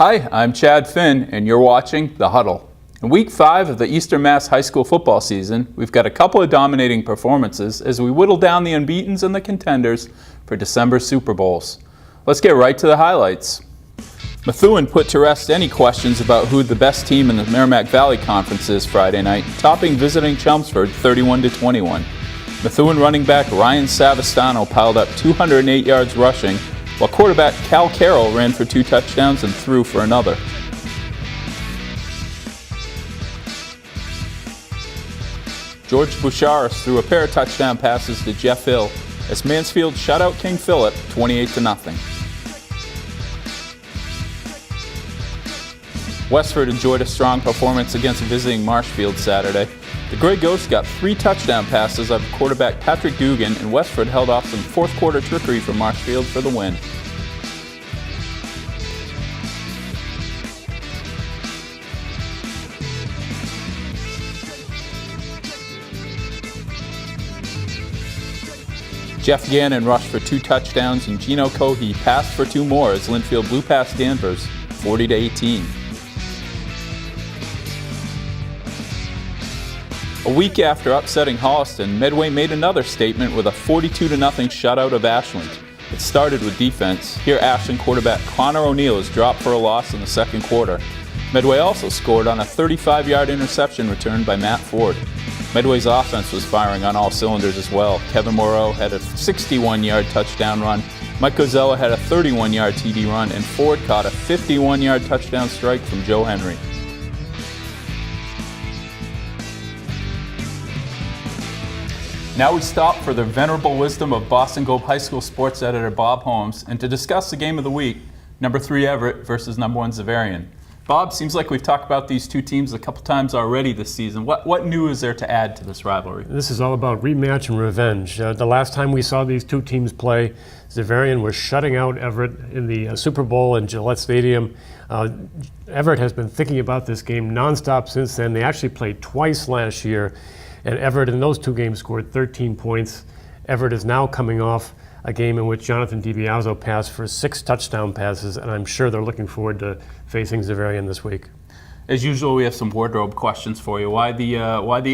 Hi, I'm Chad Finn, and you're watching The Huddle. In Week 5 of the Eastern Mass High School football season, we've got a couple of dominating performances as we whittle down the unbeatens and the contenders for December's Super Bowls. Let's get right to the highlights. Methuen put to rest any questions about who the best team in the Merrimack Valley Conference is Friday night, topping visiting Chelmsford 31-21. Methuen running back Ryan Savastano piled up 208 yards rushing, while quarterback Cal Carroll ran for 2 touchdowns and threw for another. George Boucharis threw a pair of touchdown passes to Jeff Hill as Mansfield shut out King Philip 28-0. Westford enjoyed a strong performance against visiting Marshfield Saturday. The Grey Ghosts got 3 touchdown passes out of quarterback Patrick Dugan, and Westford held off some fourth quarter trickery from Marshfield for the win. Jeff Gannon rushed for 2 touchdowns, and Gino Cohey passed for 2 more as Linfield blew past Danvers 40-18. A week after upsetting Holliston, Medway made another statement with a 42-0 shutout of Ashland. It started with defense. Here Ashland quarterback Connor O'Neill is dropped for a loss in the second quarter. Medway also scored on a 35-yard interception return by Matt Ford. Medway's offense was firing on all cylinders as well. Kevin Moreau had a 61-yard touchdown run, Mike Gozella had a 31-yard TD run, and Ford caught a 51-yard touchdown strike from Joe Henry. Now we stop for the venerable wisdom of Boston Globe High School sports editor Bob Holmes and to discuss the game of the week, number 3 Everett versus number 1 Xaverian. Bob, seems like we've talked about these two teams a couple times already this season. What new is there to add to this rivalry? This is all about rematch and revenge. The last time we saw these two teams play, Xaverian was shutting out Everett in the Super Bowl in Gillette Stadium. Everett has been thinking about this game nonstop since then. They actually played twice last year, and Everett in those 2 games scored 13 points. Everett is now coming off a game in which Jonathan DiBiazzo passed for 6 touchdown passes, and I'm sure they're looking forward to facing Xaverian this week. As usual, we have some wardrobe questions for you. Why the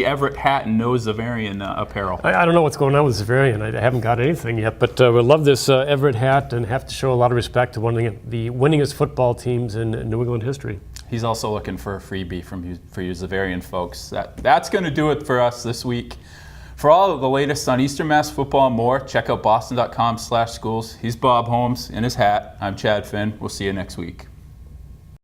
Everett hat and no Xaverian apparel? I don't know what's going on with Xaverian. I haven't got anything yet, but we love this Everett hat and have to show a lot of respect to one of the winningest football teams in New England history. He's also looking for a freebie for you Xaverian folks. That's going to do it for us this week. For all of the latest on Eastern Mass football and more, check out boston.com/schools. He's Bob Holmes in his hat. I'm Chad Finn. We'll see you next week.